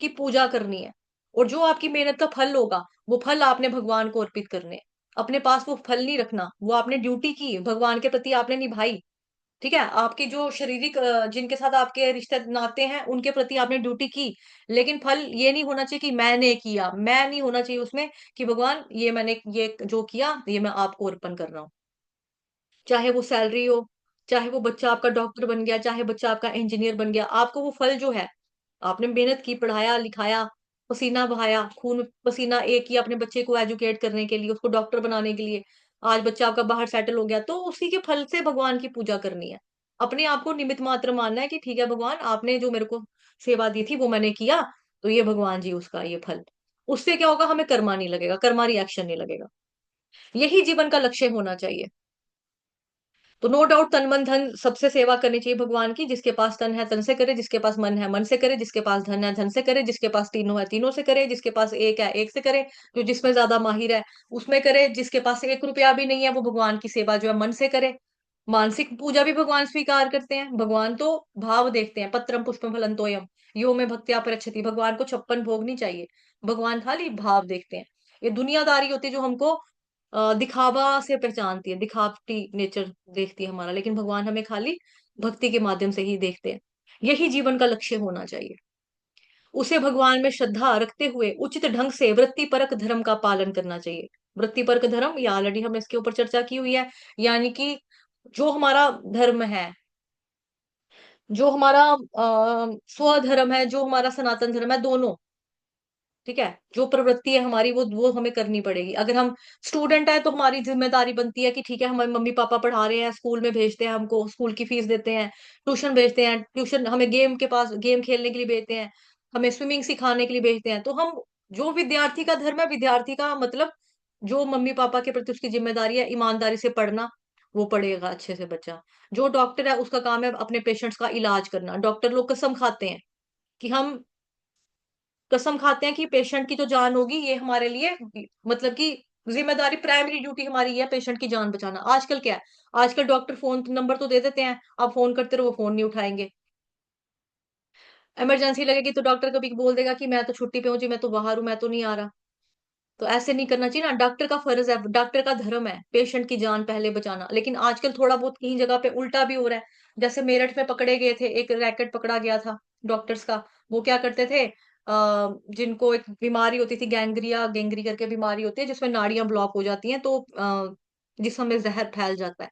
की पूजा करनी है। और जो आपकी मेहनत का फल होगा वो फल आपने भगवान को अर्पित करने हैं। अपने पास वो फल नहीं रखना, वो आपने ड्यूटी की भगवान के प्रति आपने निभाई। ठीक है, आपकी जो शारीरिक जिनके साथ आपके रिश्ते नाते हैं उनके प्रति आपने ड्यूटी की, लेकिन फल ये नहीं होना चाहिए कि मैंने किया, मैं नहीं होना चाहिए उसमें, कि भगवान ये मैंने ये जो किया ये मैं आपको अर्पण कर रहा हूँ। चाहे वो सैलरी हो, चाहे वो बच्चा आपका डॉक्टर बन गया, चाहे बच्चा आपका इंजीनियर बन गया, आपको वो फल जो है, आपने मेहनत की, पढ़ाया लिखाया, पसीना बहाया, खून पसीना एक किया अपने बच्चे को एजुकेट करने के लिए, उसको डॉक्टर बनाने के लिए, आज बच्चा आपका बाहर सेटल हो गया, तो उसी के फल से भगवान की पूजा करनी है। अपने आप को निमित्त मात्र मानना है कि ठीक है भगवान आपने जो मेरे को सेवा दी थी वो मैंने किया, तो ये भगवान जी उसका ये फल। उससे क्या होगा, हमें कर्मा नहीं लगेगा, कर्मा रिएक्शन नहीं लगेगा। यही जीवन का लक्ष्य होना चाहिए। तो नो डाउट तन मन धन सबसे सेवा करनी चाहिए भगवान की। जिसके पास तन है तन से करे, जिसके पास मन है मन से करे, जिसके पास धन है धन से करे, जिसके पास तीनों है तीनों से करे, जिसके पास एक है एक से करे, जो जिसमें ज्यादा माहिर है उसमें करे, जिसके पास 1 रुपया भी नहीं है वो भगवान की सेवा जो है मन से करे। मानसिक पूजा भी भगवान स्वीकार करते हैं। भगवान तो भाव देखते हैं। पत्रम पुष्पम फलम तोयम यो में भक्त्या प्रयच्छति। भगवान को 56 भोग नहीं चाहिए। भगवान खाली भाव देखते हैं। ये दुनियादारी होती है जो हमको दिखावा से पहचानती है, दिखावटी नेचर देखती है हमारा, लेकिन भगवान हमें खाली भक्ति के माध्यम से ही देखते हैं। यही जीवन का लक्ष्य होना चाहिए। उसे भगवान में श्रद्धा रखते हुए उचित ढंग से वृत्तिपरक धर्म का पालन करना चाहिए। वृत्तिपरक धर्म, या ऑलरेडी हमने इसके ऊपर चर्चा की हुई है। यानी कि जो हमारा धर्म है, जो हमारा स्वधर्म है, जो हमारा सनातन धर्म है, दोनों, ठीक है, जो प्रवृत्ति है हमारी वो हमें करनी पड़ेगी। अगर हम स्टूडेंट है तो हमारी जिम्मेदारी बनती है कि ठीक है, हमारे मम्मी पापा पढ़ा रहे हैं, स्कूल में भेजते हैं, हमको स्कूल की फीस देते हैं, ट्यूशन भेजते हैं, ट्यूशन हमें गेम खेलने के लिए भेजते हैं, हमें स्विमिंग सिखाने के लिए भेजते हैं, तो हम, जो विद्यार्थी का धर्म है, विद्यार्थी का मतलब जो मम्मी पापा के प्रति उसकी जिम्मेदारी है, ईमानदारी से पढ़ना, वो पढ़ेगा अच्छे से बच्चा। जो डॉक्टर है उसका काम है अपने पेशेंट्स का इलाज करना। डॉक्टर लोग कसम खाते हैं कि हम कसम खाते हैं कि पेशेंट की जो जान होगी ये हमारे लिए, मतलब कि जिम्मेदारी, प्राइमरी ड्यूटी हमारी है पेशेंट की जान बचाना। आजकल क्या है, आजकल डॉक्टर फोन नंबर तो दे देते हैं, आप फोन करते रहो वो फोन नहीं उठाएंगे। इमरजेंसी लगेगी तो डॉक्टर कभी बोल देगा कि मैं तो छुट्टी पे हूँ जी, मैं तो बाहर हूँ, मैं तो नहीं आ रहा। तो ऐसे नहीं करना चाहिए ना। डॉक्टर का फर्ज है, डॉक्टर का धर्म है पेशेंट की जान पहले बचाना। लेकिन आजकल थोड़ा बहुत कहीं जगह पे उल्टा भी हो रहा है। जैसे मेरठ में पकड़े गए थे, एक रैकेट पकड़ा गया था डॉक्टर्स का। वो क्या करते थे, जिनको एक बीमारी होती थी, गैंग्रिया गेंगरी करके बीमारी होती है जिसमें नाड़ियां ब्लॉक हो जाती हैं, तो जिसम में जहर फैल जाता है।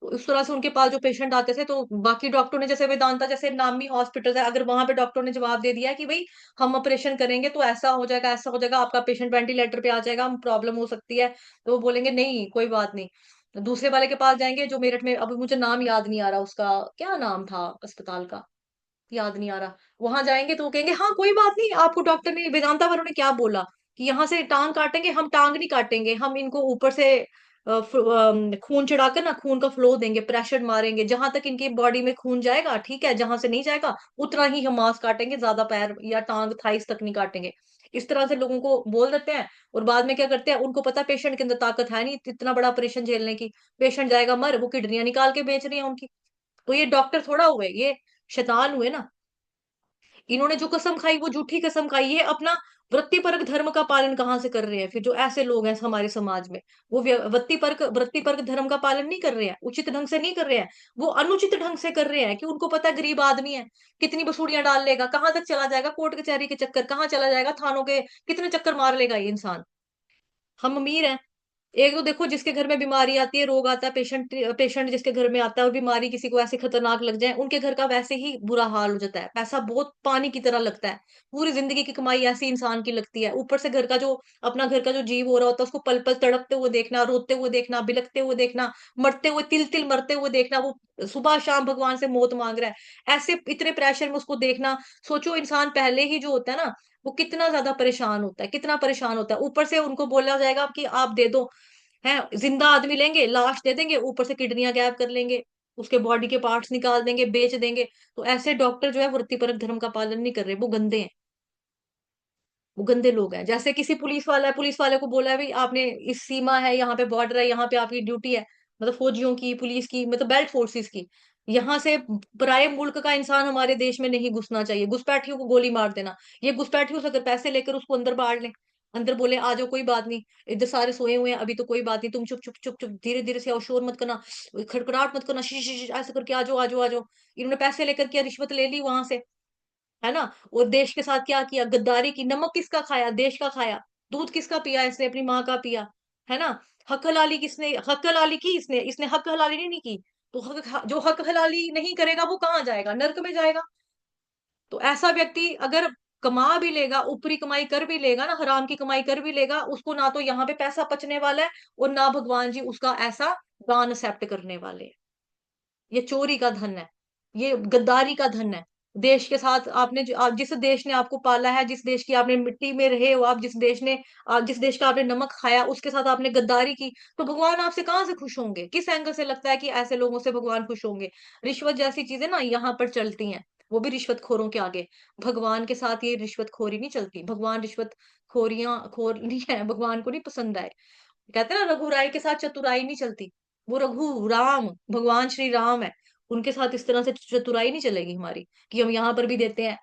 तो इस तरह से उनके पास जो पेशेंट आते थे, तो बाकी डॉक्टर ने, जैसे वेदांता जैसे नामी हॉस्पिटल है, अगर वहां पे डॉक्टर ने जवाब दे दिया है कि भाई हम ऑपरेशन करेंगे तो ऐसा हो जाएगा, ऐसा हो जाएगा, आपका पेशेंट वेंटिलेटर पे आ जाएगा, हम प्रॉब्लम हो सकती है, तो वो बोलेंगे नहीं कोई बात नहीं। तो दूसरे वाले के पास जाएंगे जो मेरठ में, अब मुझे नाम याद नहीं आ रहा उसका, क्या नाम था अस्पताल का, याद नहीं आ रहा। वहां जाएंगे तो वो कहेंगे हाँ कोई बात नहीं, आपको डॉक्टर ने, वेदांता वालों ने क्या बोला कि यहाँ से टांग काटेंगे, हम टांग नहीं काटेंगे, हम इनको ऊपर से खून चढ़ाकर ना खून का फ्लो देंगे, प्रेशर मारेंगे, जहां तक इनकी बॉडी में खून जाएगा ठीक है, जहां से नहीं जाएगा उतना ही हम मांस काटेंगे, ज्यादा पैर या टांग थाइस तक नहीं काटेंगे। इस तरह से लोगों को बोल देते हैं। और बाद में क्या करते हैं, उनको पता पेशेंट के अंदर ताकत है नहीं इतना बड़ा ऑपरेशन झेलने की, पेशेंट जाएगा मर, वो किडनियां निकाल के बेच रही है उनकी। तो ये डॉक्टर थोड़ा हुए, ये शैतान हुए ना। इन्होंने जो कसम खाई वो झूठी कसम खाई है। अपना वृत्तिपरक धर्म का पालन कहाँ से कर रहे हैं फिर जो ऐसे लोग हैं हमारे समाज में। वो वृत्तिपरक धर्म का पालन नहीं कर रहे हैं, उचित ढंग से नहीं कर रहे हैं, वो अनुचित ढंग से कर रहे हैं कि उनको पता है गरीब आदमी है, कितनी बसूड़ियां डाल लेगा, कहाँ तक चला जाएगा, कोर्ट कचहरी के चक्कर कहाँ चला जाएगा, थानों के कितने चक्कर मार लेगा ये इंसान। हम अमीर हैं। एक तो देखो जिसके घर में बीमारी आती है, रोग आता है, पेशेंट पेशेंट जिसके घर में आता है और बीमारी किसी को ऐसे खतरनाक लग जाए, उनके घर का वैसे ही बुरा हाल हो जाता है, पैसा बहुत पानी की तरह लगता है। पूरी जिंदगी की कमाई ऐसी इंसान की लगती है, ऊपर से घर का जो, अपना घर का जो जीव हो रहा होता है उसको पल पल तड़पते हुए देखना, रोते हुए देखना, बिलखते हुए देखना, मरते हुए, तिल तिल मरते हुए देखना, वो सुबह शाम भगवान से मौत मांग रहा है, ऐसे इतने प्रेशर में उसको देखना। सोचो इंसान पहले ही जो होता है ना, वो कितना ज्यादा परेशान होता है, कितना परेशान होता है, ऊपर से उनको बोला जाएगा कि आप दे दो, है जिंदा आदमी लेंगे, लाश दे देंगे, ऊपर से किडनियां गायब कर लेंगे, उसके बॉडी के पार्ट्स निकाल देंगे, बेच देंगे। तो ऐसे डॉक्टर जो है वृत्तिपरक धर्म का पालन नहीं कर रहे, वो गंदे हैं, वो गंदे लोग हैं। जैसे किसी पुलिस वाला है, पुलिस वाले को बोला है भाई आपने, इस सीमा है, यहाँ पे बॉर्डर है, यहाँ पे आपकी ड्यूटी है, मतलब फौजियों की, पुलिस की, मतलब बेल्ट फोर्सेस की, यहाँ से पराये मुल्क का इंसान हमारे देश में नहीं घुसना चाहिए, घुसपैठियों को गोली मार देना। ये घुसपैठियों से अगर पैसे लेकर उसको अंदर बाढ़ लें, अंदर बोले आ जाओ कोई बात नहीं, इधर सारे सोए हुए हैं अभी तो कोई बात नहीं, तुम चुप चुप चुप चुप धीरे धीरे से आओ, शोर मत करना, खड़खड़ाहट मत करना, शी शी शी, ऐसे करके आ जाओ आ जाओ आ जाओ। इन्होंने पैसे लेकर किया, रिश्वत ले ली वहां से, है ना। और देश के साथ क्या किया, गद्दारी की। नमक किसका खाया, देश का खाया। दूध किसका पिया, इसने अपनी माँ का पिया, है ना। हक हलाली किसने, हक हलाली की इसने, इसने हक हलाली नहीं की। तो जो हक हलाली नहीं करेगा वो कहाँ जाएगा, नर्क में जाएगा। तो ऐसा व्यक्ति अगर कमा भी लेगा, ऊपरी कमाई कर भी लेगा ना, हराम की कमाई कर भी लेगा, उसको ना तो यहाँ पे पैसा पचने वाला है, और ना भगवान जी उसका ऐसा दान एक्सेप्ट करने वाले हैं। ये चोरी का धन है, ये गद्दारी का धन है। देश के साथ आपने जिस देश ने आपको पाला है, जिस देश की आपने मिट्टी में रहे हो आप, जिस देश का आपने नमक खाया, उसके साथ आपने गद्दारी की, तो भगवान आपसे कहाँ से खुश होंगे। किस एंगल से लगता है कि ऐसे लोगों से भगवान खुश होंगे। रिश्वत जैसी चीजें ना यहाँ पर चलती हैं, वो भी रिश्वतखोरों के आगे। भगवान के साथ ये रिश्वतखोरी नहीं चलती। भगवान रिश्वत खोरियां खोर नहीं है, भगवान को नहीं पसंद आए। कहते हैं ना रघुराई के साथ चतुराई नहीं चलती। वो रघु राम भगवान श्री राम है, उनके साथ इस तरह से चतुराई नहीं चलेगी हमारी, कि हम यहाँ पर भी देते हैं,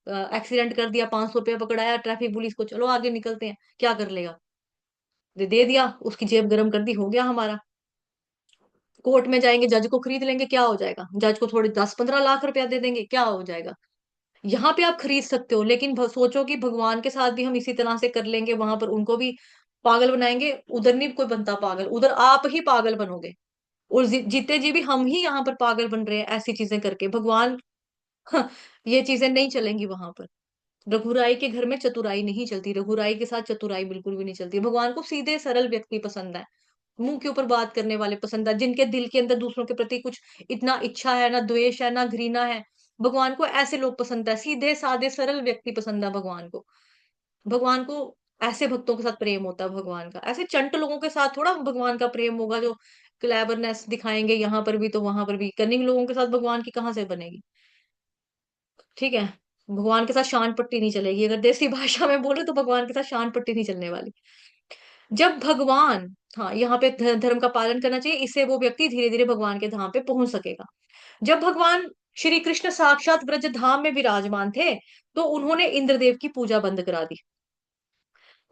एक्सीडेंट कर दिया, 500 रुपया पकड़ाया ट्रैफिक पुलिस को, चलो आगे निकलते हैं, क्या कर लेगा? दे दिया, उसकी जेब गरम कर दी, हो गया हमारा। कोर्ट में जाएंगे, जज को खरीद लेंगे, क्या हो जाएगा? जज को थोड़े 10-15 लाख रुपया दे देंगे, क्या हो जाएगा? यहाँ पे आप खरीद सकते हो, लेकिन सोचो कि भगवान के साथ भी हम इसी तरह से कर लेंगे, वहां पर उनको भी पागल बनाएंगे, उधर नहीं कोई बनता पागल, उधर आप ही पागल बनोगे। और जीते जी भी हम ही यहाँ पर पागल बन रहे हैं ऐसी चीजें करके, भगवान ये चीजें नहीं चलेंगी वहां पर। रघुराई के घर में चतुराई नहीं चलती, रघुराई के साथ चतुराई बिल्कुल भी नहीं चलती। भगवान को सीधे सरल व्यक्ति पसंद है, मुंह के ऊपर बात करने वाले पसंद है, जिनके दिल के अंदर दूसरों के प्रति कुछ इतना इच्छा है, ना द्वेष है ना घृणा है। भगवान को ऐसे लोग पसंद है, सीधे साधे सरल व्यक्ति पसंद है भगवान को। भगवान को ऐसे भक्तों के साथ प्रेम होता है भगवान का, ऐसे चंट लोगों के साथ थोड़ा भगवान का प्रेम होगा, जो क्लेवरनेस दिखाएंगे यहाँ पर भी तो वहां पर भी। कनिंग लोगों के साथ भगवान की कहाँ से बनेगी? ठीक है, भगवान के साथ शान पट्टी नहीं चलेगी, अगर देसी भाषा में बोले तो भगवान के साथ शान पट्टी नहीं चलने वाली। जब भगवान, हाँ यहाँ पे धर्म का पालन करना चाहिए, इससे वो व्यक्ति धीरे धीरे भगवान के धाम पे पहुंच सकेगा। जब भगवान श्री कृष्ण साक्षात ब्रज धाम में विराजमान थे, तो उन्होंने इंद्रदेव की पूजा बंद करा दी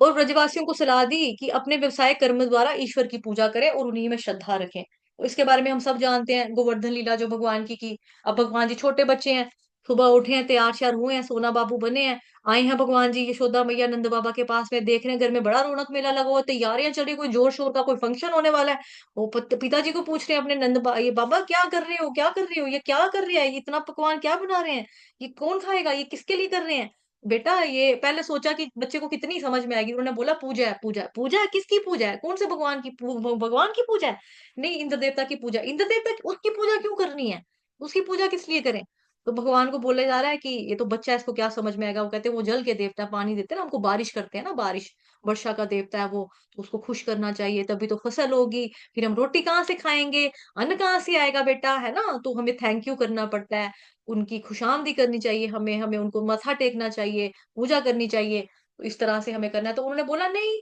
और ब्रजवासियों को सलाह दी कि अपने व्यवसाय कर्म द्वारा ईश्वर की पूजा करें और उन्हीं में श्रद्धा रखें। तो इसके बारे में हम सब जानते हैं, गोवर्धन लीला जो भगवान की। अब भगवान जी छोटे बच्चे हैं, सुबह उठे हैं, तैयार श्यार हुए हैं, सोना बाबू बने हैं, आए हैं भगवान जी यशोदा मैया नंद बाबा के पास में, देख रहे हैं घर में बड़ा रौनक मेला लगा हुआ, तैयारियां चल रही, कोई जोर शोर का कोई फंक्शन होने वाला है। वो पिताजी को पूछ रहे हैं अपने ये बाबा क्या कर रहे हो, क्या कर रहे हो, ये क्या कर रहे हैं, ये इतना पकवान क्या बना रहे हैं, ये कौन खाएगा, ये किसके लिए कर रहे हैं? बेटा ये पहले सोचा कि बच्चे को कितनी समझ में आएगी, उन्होंने बोला पूजा है, पूजा है, पूजा है, किसकी पूजा है, कौन से भगवान की भगवान की पूजा है? नहीं, इंद्र देवता की पूजा। इंद्र देवता उसकी पूजा क्यों करनी है? उसकी पूजा किस लिए करें? तो भगवान को बोला जा रहा है कि ये तो बच्चा है, इसको क्या समझ में आएगा। वो कहते हैं वो जल के देवता, पानी देते हैं ना हमको, बारिश करते हैं ना, बारिश वर्षा का देवता है वो, तो उसको खुश करना चाहिए, तभी तो फसल होगी। फिर हम रोटी कहाँ से खाएंगे, अन्न कहाँ से आएगा बेटा, है ना? तो हमें थैंक यू करना पड़ता है, उनकी खुशामदी करनी चाहिए, हमें हमें उनको मत्था टेकना चाहिए, पूजा करनी चाहिए। तो इस तरह से हमें करना है। तो उन्होंने बोला नहीं,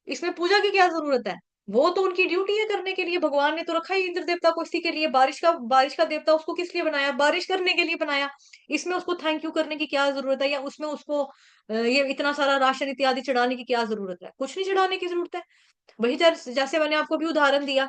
इसमें पूजा की क्या जरूरत है? वो तो उनकी ड्यूटी है करने के लिए, भगवान ने तो रखा ही इंद्र देवता को इसी के लिए, बारिश का देवता उसको किस लिए बनाया? बारिश करने के लिए बनाया। इसमें उसको थैंक यू करने की क्या जरूरत है, या उसमें उसको ये इतना सारा राशन इत्यादि चढ़ाने की क्या जरूरत है? कुछ नहीं चढ़ाने की जरूरत है। वही जैसे मैंने आपको भी उदाहरण दिया,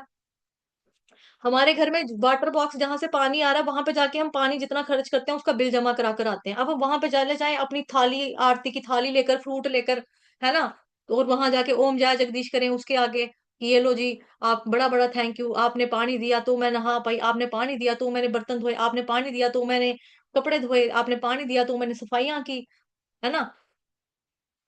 हमारे घर में वाटर बॉक्स जहां से पानी आ रहा है, वहां पे जाके हम पानी जितना खर्च करते हैं उसका बिल जमा करा कर आते हैं। अब हम वहां पे जाने जाए अपनी थाली, आरती की थाली लेकर, फ्रूट लेकर, है ना, तो और वहां जाके ओम जय जगदीश करें उसके आगे कि ये लो जी, आप बड़ा बड़ा थैंक यू, आपने पानी दिया तो मैं नहा पाई, आपने पानी दिया तो मैंने बर्तन धोए, आपने पानी दिया तो मैंने कपड़े धोए, आपने पानी दिया तो मैंने सफाइयां की, है ना?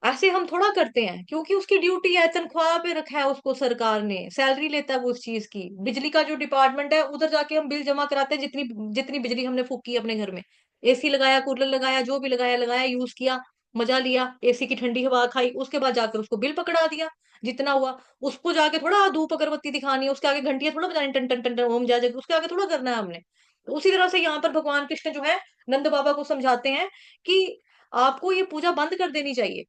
ऐसे हम थोड़ा करते हैं, क्योंकि उसकी ड्यूटी है, तनख्वाह पे रखा है उसको सरकार ने, सैलरी लेता है वो उस चीज की। बिजली का जो डिपार्टमेंट है, उधर जाके हम बिल जमा कराते हैं, जितनी जितनी बिजली हमने फूकी अपने घर में, एसी लगाया, कूलर लगाया, जो भी लगाया लगाया, यूज किया, मजा लिया, एसी की ठंडी हवा खाई, उसके बाद जाकर उसको बिल पकड़ा दिया जितना हुआ। उसको जाके थोड़ा धूप अगरबत्ती दिखानी है, उसके आगे घंटियां थोड़ा बजानी, टन टन टन टन ओम जय जय, उसके आगे थोड़ा करना है हमने। तो उसी तरह से यहाँ पर भगवान कृष्ण जो है, नंद बाबा को समझाते हैं कि आपको ये पूजा बंद कर देनी चाहिए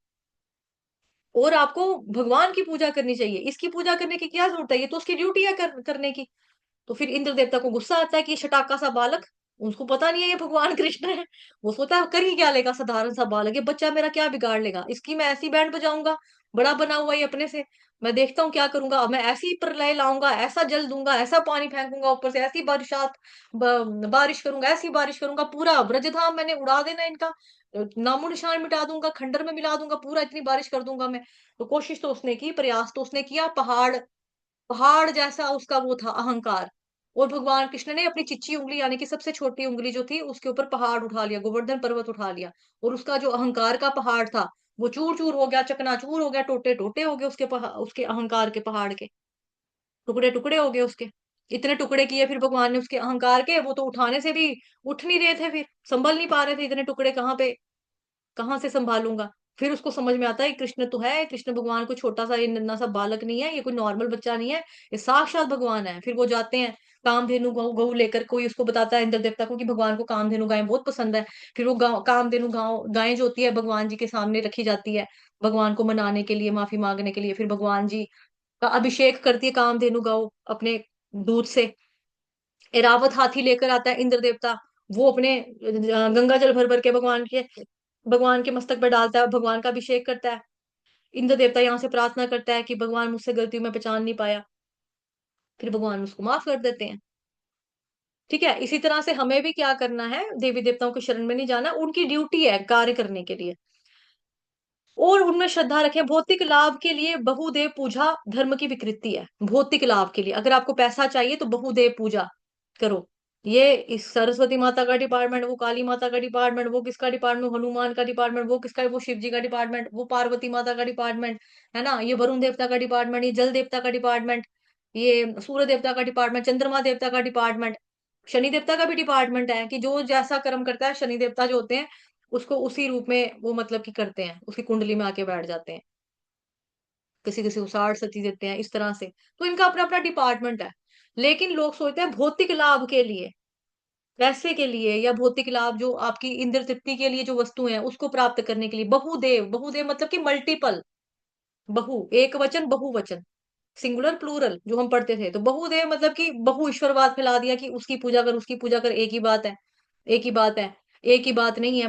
और आपको भगवान की पूजा करनी चाहिए। इसकी पूजा करने की क्या जरूरत है, ये तो उसकी ड्यूटी है करने की। तो फिर इंद्र देवता को गुस्सा आता है कि ये शटाका सा बालक, उसको पता नहीं है ये भगवान कृष्ण है, वो सोचता है कर ही क्या लेगा, साधारण सा बालक, ये बच्चा मेरा क्या बिगाड़ लेगा, इसकी मैं ऐसी बैंड बजाऊंगा, बड़ा बना हुआ है अपने से, मैं देखता हूँ क्या करूंगा, मैं ऐसी प्रलय लाऊंगा, ऐसा जल दूंगा, ऐसा पानी फेंकूंगा ऊपर से, ऐसी बारिशात बारिश करूंगा, ऐसी बारिश करूंगा, पूरा ब्रजधाम मैंने उड़ा देना इनका, नामो निशान मिटा दूंगा, खंडर में मिला दूंगा, पूरा इतनी बारिश कर दूंगा मैं। तो कोशिश तो उसने की, प्रयास तो उसने किया, पहाड़ पहाड़ जैसा उसका वो था अहंकार। और भगवान कृष्ण ने अपनी चिच्ची उंगली यानी कि सबसे छोटी उंगली जो थी, उसके ऊपर पहाड़ उठा लिया, गोवर्धन पर्वत उठा लिया, और उसका जो अहंकार का पहाड़ था, वो चूर चूर हो गया, चकनाचूर हो गया, टोटे टोटे हो गए उसके उसके अहंकार के पहाड़ के, टुकड़े टुकड़े हो गए उसके। इतने टुकड़े किए फिर भगवान ने उसके अहंकार के, वो तो उठाने से भी उठ नहीं रहे थे, फिर संभल नहीं पा रहे थे, इतने टुकड़े कहाँ से संभालूंगा। फिर उसको समझ में आता है कृष्ण तो है, कृष्ण भगवान कोई छोटा सा ये नन्हा सा बालक नहीं है, ये कोई नॉर्मल बच्चा नहीं है, ये साक्षात भगवान है। फिर वो जाते हैं कामधेनु गौ गौ लेकर, कोई उसको बताता है इंद्र देवता को कि भगवान को कामधेनु गाय बहुत पसंद है। फिर वो कामधेनु गाय जो होती है भगवान जी के सामने रखी जाती है, भगवान को मनाने के लिए, माफी मांगने के लिए। फिर भगवान जी का अभिषेक करती है कामधेनु गौ अपने दूध से। एरावत हाथी लेकर आता है इंद्र देवता, वो अपने गंगा जल भर भर के भगवान के मस्तक पर डालता है, भगवान का अभिषेक करता है। इंद्र देवता यहाँ से प्रार्थना करता है कि भगवान मुझसे गलती में पहचान नहीं पाया, फिर भगवान उसको माफ कर देते हैं। ठीक है, इसी तरह से हमें भी क्या करना है, देवी देवताओं की शरण में नहीं जाना, उनकी ड्यूटी है कार्य करने के लिए, और उनमें श्रद्धा रखें। भौतिक लाभ के लिए बहुदेव पूजा धर्म की विकृति है। भौतिक लाभ के लिए अगर आपको पैसा चाहिए तो बहुदेव पूजा करो। ये इस सरस्वती माता का डिपार्टमेंट, वो काली माता का डिपार्टमेंट, वो किसका डिपार्टमेंट, हनुमान का डिपार्टमेंट, वो किसका, वो शिव जी का डिपार्टमेंट, वो पार्वती माता का डिपार्टमेंट, है ना, ये वरुण देवता का डिपार्टमेंट, ये जल देवता का डिपार्टमेंट, ये सूर्य देवता का डिपार्टमेंट, चंद्रमा देवता का डिपार्टमेंट, शनि देवता का भी डिपार्टमेंट है कि जो जैसा कर्म करता है, शनि देवता जो होते हैं उसको उसी रूप में वो मतलब कि करते हैं, उसकी कुंडली में आके बैठ जाते हैं। किसी किसी को 60 सती देते हैं, इस तरह से। तो इनका अपना अपना डिपार्टमेंट है। लेकिन लोग सोचते हैं भौतिक लाभ के लिए, पैसे के लिए, या भौतिक लाभ जो आपकी इंद्र तृप्ति के लिए जो वस्तु है उसको प्राप्त करने के लिए बहुदेव, बहुदेव मतलब कि मल्टीपल, बहु एक वचन बहुवचन, सिंगुलर प्लूरल जो हम पढ़ते थे, तो बहुदेव मतलब कि बहु ईश्वरवाद फैला दिया कि उसकी पूजा कर, उसकी पूजा कर, एक ही बात है, एक ही बात है। एक ही बात नहीं है।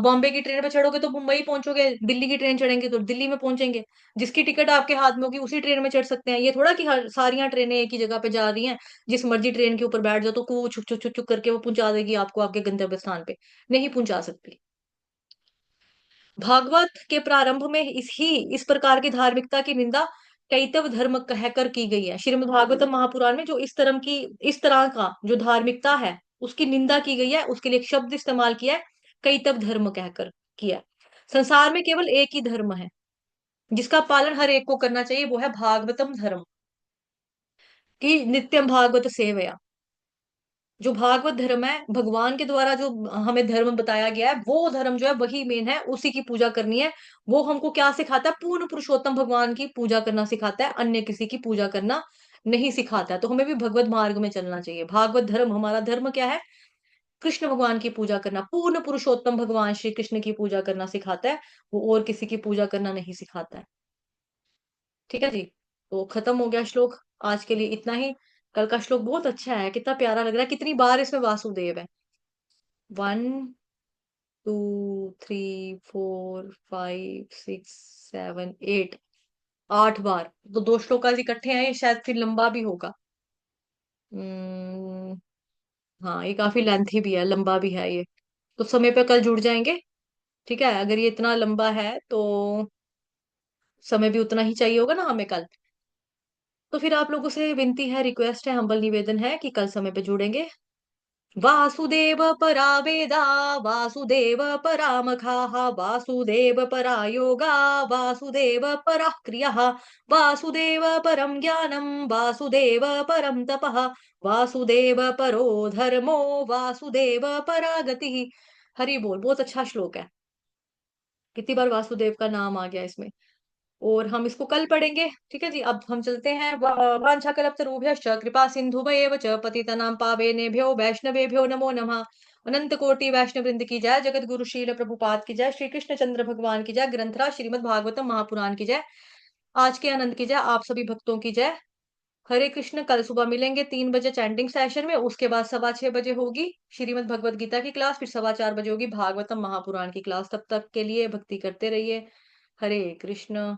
बॉम्बे की ट्रेन पे चढ़ोगे तो मुंबई पहुंचोगे, दिल्ली की ट्रेन चढ़ेंगे तो दिल्ली में पहुंचेंगे। जिसकी टिकट आपके हाथ में होगी उसी ट्रेन में चढ़ सकते हैं। ये थोड़ा कि हर सारियां ट्रेनें एक ही जगह पे जा रही हैं, जिस मर्जी ट्रेन के ऊपर बैठ जाओ तो कू छुक छुक छुक छुक करके वो पहुंचा देगी आपको आपके गंतव्य स्थान पे, नहीं पहुंचा सकती। भागवत के प्रारंभ में इस प्रकार की धार्मिकता की निंदा कैतव धर्म कहकर की गई है। श्रीमद् भागवतम महापुराण में जो इस तरह का जो धार्मिकता है उसकी निंदा की गई है, उसके लिए एक शब्द इस्तेमाल किया है, कैतव धर्म कहकर किया है। संसार में केवल एक ही धर्म है जिसका पालन हर एक को करना चाहिए, वो है भागवतम धर्म, कि नित्यम भागवत सेवया। जो भागवत धर्म है, भगवान के द्वारा जो हमें धर्म बताया गया है, वो धर्म जो है वही मेन है, उसी की पूजा करनी है। वो हमको क्या सिखाता है, पूर्ण पुरुषोत्तम भगवान की पूजा करना सिखाता है, अन्य किसी की पूजा करना नहीं सिखाता है। तो हमें भी भगवत मार्ग में चलना चाहिए। भागवत धर्म, हमारा धर्म क्या है, कृष्ण भगवान की पूजा करना, पूर्ण पुरुषोत्तम भगवान श्री कृष्ण की पूजा करना सिखाता है, वो और किसी की पूजा करना नहीं सिखाता है। ठीक है जी। तो खत्म हो गया श्लोक, आज के लिए इतना ही। कल का श्लोक बहुत अच्छा है, कितना प्यारा लग रहा है, कितनी बार इसमें वासुदेव है। 1 2 3 4 5 6 7 8, 8 बार। तो दो श्लोक आज इकट्ठे हैं, ये शायद फिर लंबा भी होगा। हम्म, हाँ ये काफी लेंथी भी है, लंबा भी है ये। तो समय पे कल जुड़ जाएंगे। ठीक है, अगर ये इतना लंबा है तो समय भी उतना ही चाहिए होगा ना हमें कल। तो फिर आप लोगों से विनती है, रिक्वेस्ट है, हम्बल निवेदन है कि कल समय पे जुड़ेंगे। वासुदेव परा वेदा, वासुदेव परा मखाः, वासुदेव परा योगा, वासुदेव परः क्रियः, वासुदेव परं ज्ञानं, वासुदेव परं तपः, वासुदेव परो धर्मो, वासुदेव परा गतिः। हरि बोल। बहुत अच्छा श्लोक है, कितनी बार वासुदेव का नाम आ गया इसमें। और हम इसको कल पढ़ेंगे। ठीक है जी, अब हम चलते हैं। वाञ्छाकल्पतरुभ्यश्च कृपा सिन्धुभ्येव च पतितनां पावनेभ्यो वैष्णवेभ्यो नमो नमः। अनंत कोटि वैष्णव वृंद की जय, जगत गुरु शील प्रभुपाद की जय, श्री कृष्ण चंद्र भगवान की जय, ग्रंथराज श्रीमद् भागवतम महापुराण की जय, आज के आनंद की जय, आप सभी भक्तों की जय। हरे कृष्ण। कल सुबह मिलेंगे 3 बजे चैंटिंग सेशन में, उसके बाद 6:15 बजे होगी श्रीमद् भगवत गीता की क्लास, फिर 4:15 बजे होगी भागवतम महापुराण की क्लास। तब तक के लिए भक्ति करते रहिए। हरे कृष्ण।